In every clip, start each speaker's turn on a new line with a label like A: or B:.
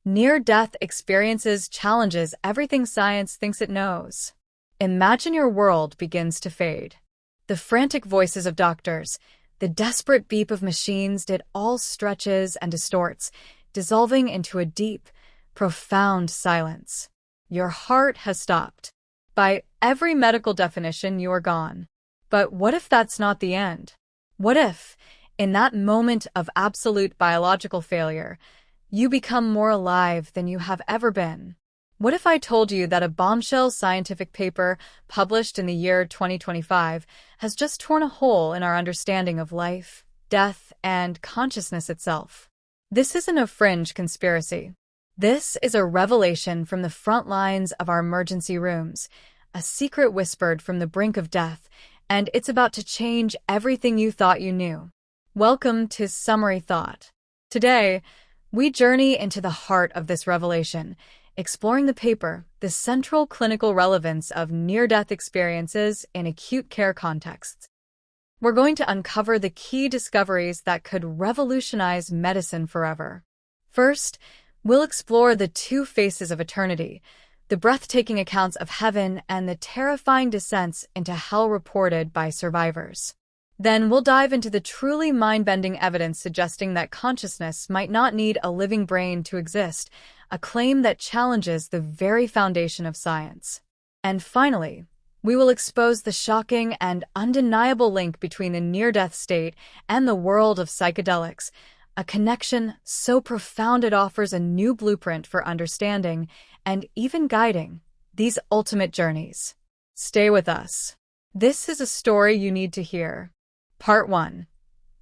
A: Near-death experiences challenges everything science thinks it knows. Imagine your world begins to fade. The frantic voices of doctors, the desperate beep of machines, it all stretches and distorts, dissolving into a deep, profound silence. Your heart has stopped. By every medical definition, you are gone. But what if that's not the end? What if, in that moment of absolute biological failure, you become more alive than you have ever been? What if I told you that a bombshell scientific paper published in the year 2025 has just torn a hole in our understanding of life, death, and consciousness itself? This isn't a fringe conspiracy. This is a revelation from the front lines of our emergency rooms, a secret whispered from the brink of death, and it's about to change everything you thought you knew. Welcome to Summary Thought. Today, we journey into the heart of this revelation, exploring the paper, the central clinical relevance of near-death experiences in acute care contexts. We're going to uncover the key discoveries that could revolutionize medicine forever. First, we'll explore the two faces of eternity, the breathtaking accounts of heaven and the terrifying descents into hell reported by survivors. Then we'll dive into the truly mind-bending evidence suggesting that consciousness might not need a living brain to exist, a claim that challenges the very foundation of science. And finally, we will expose the shocking and undeniable link between the near-death state and the world of psychedelics, a connection so profound it offers a new blueprint for understanding and even guiding these ultimate journeys. Stay with us. This is a story you need to hear. Part 1.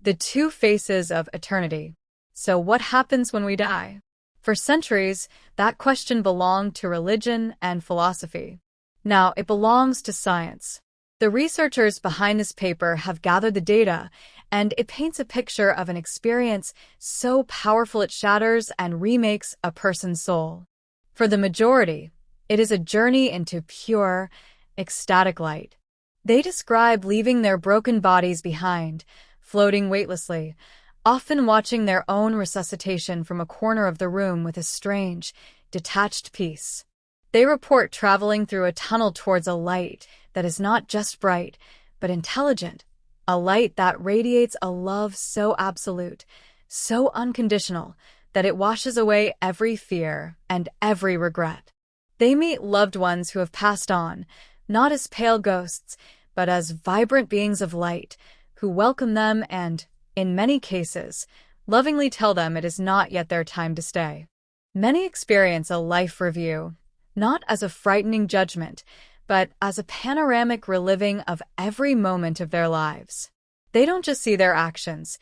A: The Two Faces of Eternity. So what happens when we die? For centuries, that question belonged to religion and philosophy. Now it belongs to science. The researchers behind this paper have gathered the data, and it paints a picture of an experience so powerful it shatters and remakes a person's soul. For the majority, it is a journey into pure, ecstatic light. They describe leaving their broken bodies behind, floating weightlessly, often watching their own resuscitation from a corner of the room with a strange, detached peace. They report traveling through a tunnel towards a light that is not just bright, but intelligent, a light that radiates a love so absolute, so unconditional, that it washes away every fear and every regret. They meet loved ones who have passed on, not as pale ghosts, but as vibrant beings of light, who welcome them and, in many cases, lovingly tell them it is not yet their time to stay. Many experience a life review, not as a frightening judgment, but as a panoramic reliving of every moment of their lives. They don't just see their actions,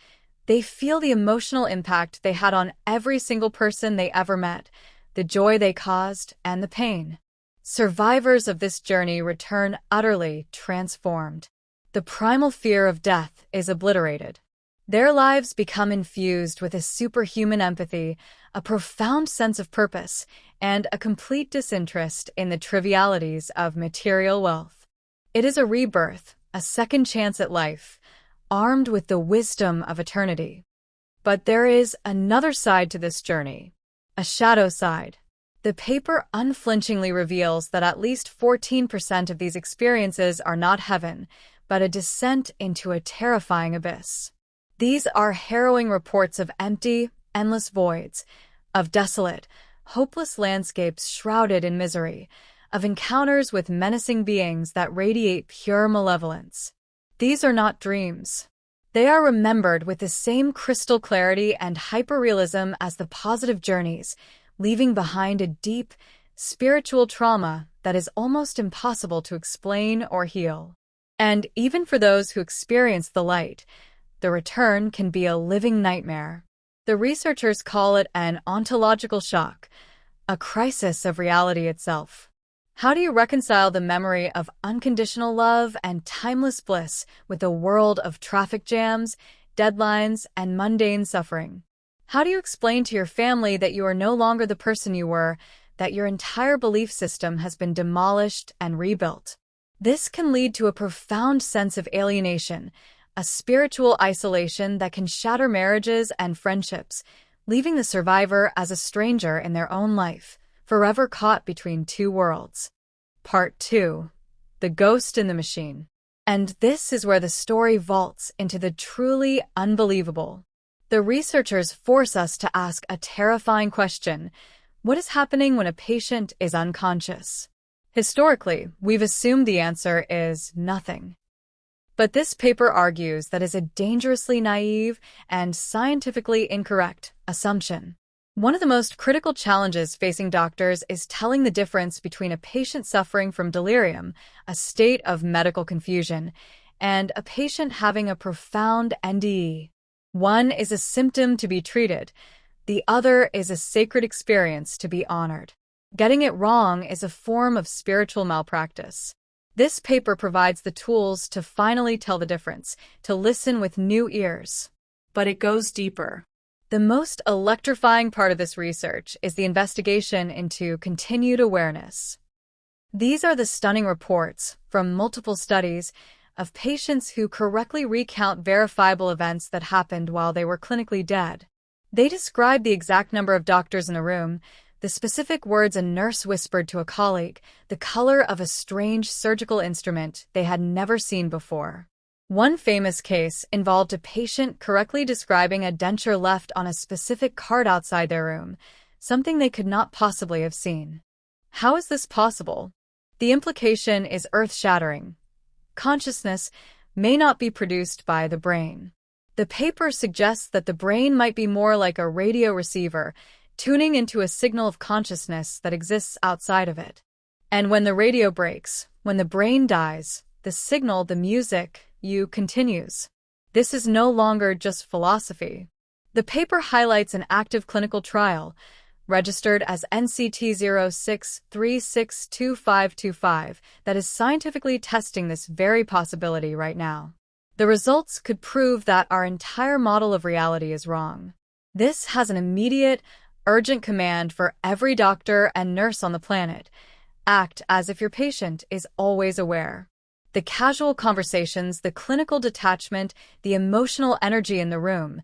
A: they feel the emotional impact they had on every single person they ever met, the joy they caused, and the pain. Survivors of this journey return utterly transformed. The primal fear of death is obliterated. Their lives become infused with a superhuman empathy, a profound sense of purpose, and a complete disinterest in the trivialities of material wealth. It is a rebirth, a second chance at life, armed with the wisdom of eternity. But there is another side to this journey, a shadow side. The paper unflinchingly reveals that at least 14% of these experiences are not heaven, but a descent into a terrifying abyss. These are harrowing reports of empty, endless voids, of desolate, hopeless landscapes shrouded in misery, of encounters with menacing beings that radiate pure malevolence. These are not dreams. They are remembered with the same crystal clarity and hyperrealism as the positive journeys, leaving behind a deep, spiritual trauma that is almost impossible to explain or heal. And even for those who experience the light, the return can be a living nightmare. The researchers call it an ontological shock, a crisis of reality itself. How do you reconcile the memory of unconditional love and timeless bliss with a world of traffic jams, deadlines, and mundane suffering? How do you explain to your family that you are no longer the person you were, that your entire belief system has been demolished and rebuilt? This can lead to a profound sense of alienation, a spiritual isolation that can shatter marriages and friendships, leaving the survivor as a stranger in their own life, forever caught between two worlds. Part 2. The Ghost in the Machine. And this is where the story vaults into the truly unbelievable. The researchers force us to ask a terrifying question: what is happening when a patient is unconscious? Historically, we've assumed the answer is nothing. But this paper argues that is a dangerously naive and scientifically incorrect assumption. One of the most critical challenges facing doctors is telling the difference between a patient suffering from delirium, a state of medical confusion, and a patient having a profound NDE. One is a symptom to be treated. The other is a sacred experience to be honored. Getting it wrong is a form of spiritual malpractice. This paper provides the tools to finally tell the difference, to listen with new ears. But it goes deeper. The most electrifying part of this research is the investigation into continued awareness. These are the stunning reports from multiple studies of patients who correctly recount verifiable events that happened while they were clinically dead. They describe the exact number of doctors in a room, the specific words a nurse whispered to a colleague, the color of a strange surgical instrument they had never seen before. One famous case involved a patient correctly describing a denture left on a specific card outside their room, something they could not possibly have seen. How is this possible? The implication is earth-shattering. Consciousness may not be produced by the brain. The paper suggests that the brain might be more like a radio receiver, tuning into a signal of consciousness that exists outside of it. And when the radio breaks, when the brain dies, the signal, the music, continues. This is no longer just philosophy. The paper highlights an active clinical trial, registered as NCT06362525, that is scientifically testing this very possibility right now. The results could prove that our entire model of reality is wrong. This has an immediate, urgent command for every doctor and nurse on the planet: act as if your patient is always aware. The casual conversations, the clinical detachment, the emotional energy in the room,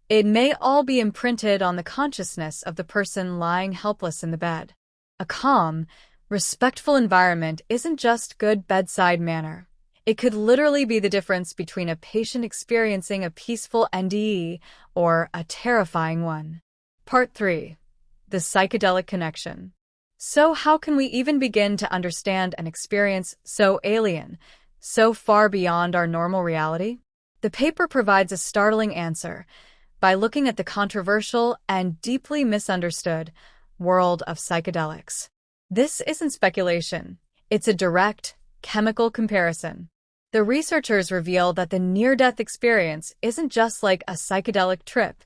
A: it may all be imprinted on the consciousness of the person lying helpless in the bed. A calm, respectful environment isn't just good bedside manner. It could literally be the difference between a patient experiencing a peaceful NDE or a terrifying one. Part 3. The Psychedelic Connection. So how can we even begin to understand an experience so alien, so far beyond our normal reality? The paper provides a startling answer by looking at the controversial and deeply misunderstood world of psychedelics. This isn't speculation. It's a direct, chemical comparison. The researchers reveal that the near-death experience isn't just like a psychedelic trip.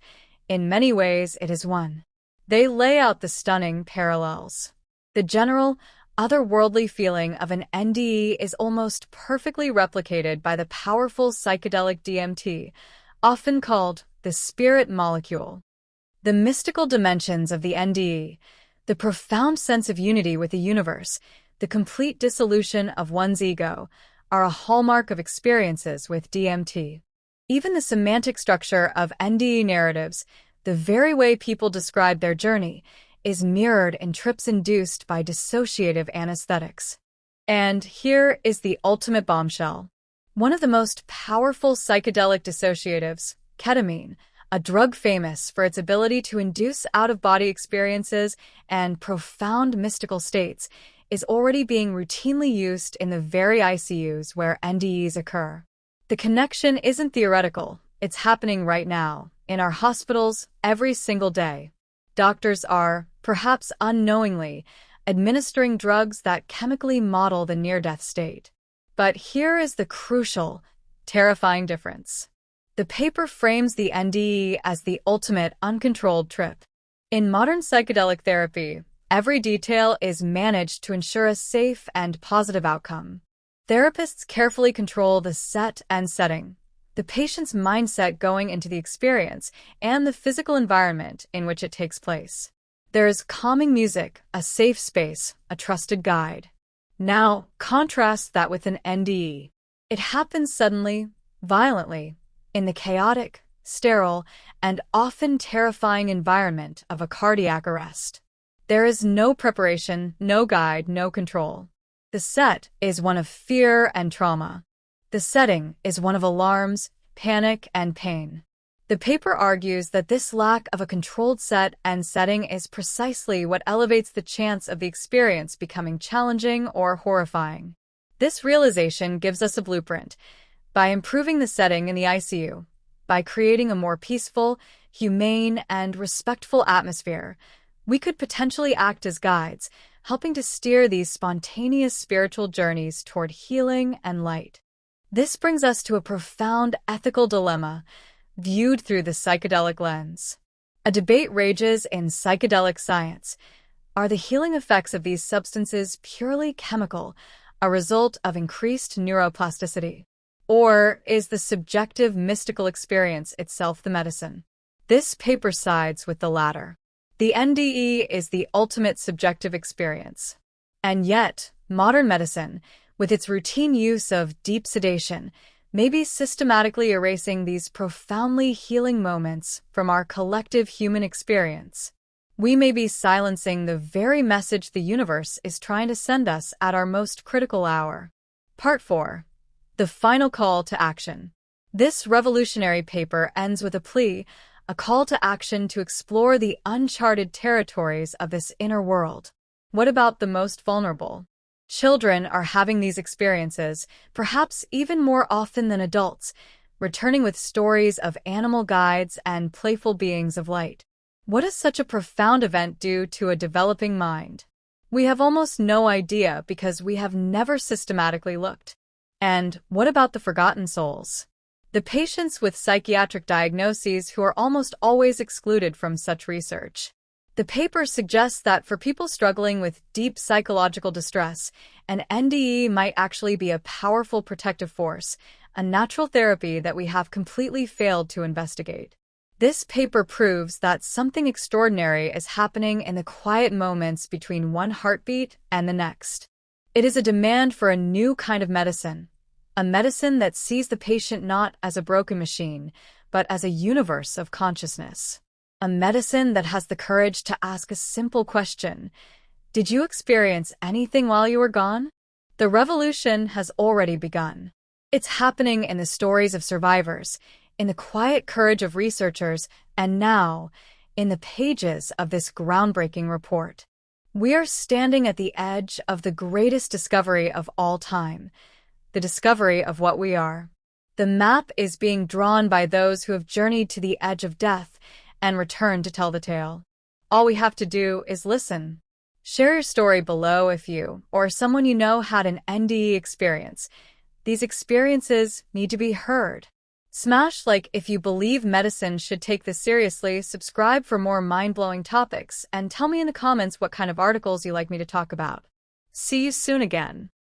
A: In many ways, it is one. They lay out the stunning parallels. The general, otherworldly feeling of an NDE is almost perfectly replicated by the powerful psychedelic DMT, often called the spirit molecule. The mystical dimensions of the NDE, the profound sense of unity with the universe, the complete dissolution of one's ego, are a hallmark of experiences with DMT. Even the semantic structure of NDE narratives, the very way people describe their journey, is mirrored in trips induced by dissociative anesthetics. And here is the ultimate bombshell. One of the most powerful psychedelic dissociatives, ketamine, a drug famous for its ability to induce out-of-body experiences and profound mystical states, is already being routinely used in the very ICUs where NDEs occur. The connection isn't theoretical, it's happening right now, in our hospitals, every single day. Doctors are, perhaps unknowingly, administering drugs that chemically model the near-death state. But here is the crucial, terrifying difference. The paper frames the NDE as the ultimate uncontrolled trip. In modern psychedelic therapy, every detail is managed to ensure a safe and positive outcome. Therapists carefully control the set and setting, the patient's mindset going into the experience, and the physical environment in which it takes place. There is calming music, a safe space, a trusted guide. Now, contrast that with an NDE. It happens suddenly, violently, in the chaotic, sterile, and often terrifying environment of a cardiac arrest. There is no preparation, no guide, no control. The set is one of fear and trauma. The setting is one of alarms, panic, and pain. The paper argues that this lack of a controlled set and setting is precisely what elevates the chance of the experience becoming challenging or horrifying. This realization gives us a blueprint. By improving the setting in the ICU, by creating a more peaceful, humane, and respectful atmosphere, we could potentially act as guides, helping to steer these spontaneous spiritual journeys toward healing and light. This brings us to a profound ethical dilemma, viewed through the psychedelic lens. A debate rages in psychedelic science. Are the healing effects of these substances purely chemical, a result of increased neuroplasticity? Or is the subjective mystical experience itself the medicine? This paper sides with the latter. The NDE is the ultimate subjective experience. And yet, modern medicine, with its routine use of deep sedation, may be systematically erasing these profoundly healing moments from our collective human experience. We may be silencing the very message the universe is trying to send us at our most critical hour. Part 4. The final call to action. This revolutionary paper ends with a plea, a call to action to explore the uncharted territories of this inner world. What about the most vulnerable? Children are having these experiences, perhaps even more often than adults, returning with stories of animal guides and playful beings of light. What does such a profound event do to a developing mind? We have almost no idea because we have never systematically looked. And what about the forgotten souls? The patients with psychiatric diagnoses who are almost always excluded from such research. The paper suggests that for people struggling with deep psychological distress, an NDE might actually be a powerful protective force, a natural therapy that we have completely failed to investigate. This paper proves that something extraordinary is happening in the quiet moments between one heartbeat and the next. It is a demand for a new kind of medicine, a medicine that sees the patient not as a broken machine, but as a universe of consciousness. A medicine that has the courage to ask a simple question. Did you experience anything while you were gone? The revolution has already begun. It's happening in the stories of survivors, in the quiet courage of researchers, and now, in the pages of this groundbreaking report. We are standing at the edge of the greatest discovery of all time, the discovery of what we are. The map is being drawn by those who have journeyed to the edge of death and returned to tell the tale. All we have to do is listen. Share your story below if you or someone you know had an NDE experience. These experiences need to be heard. Smash like if you believe medicine should take this seriously, subscribe for more mind-blowing topics, and tell me in the comments what kind of articles you like me to talk about. See you soon again.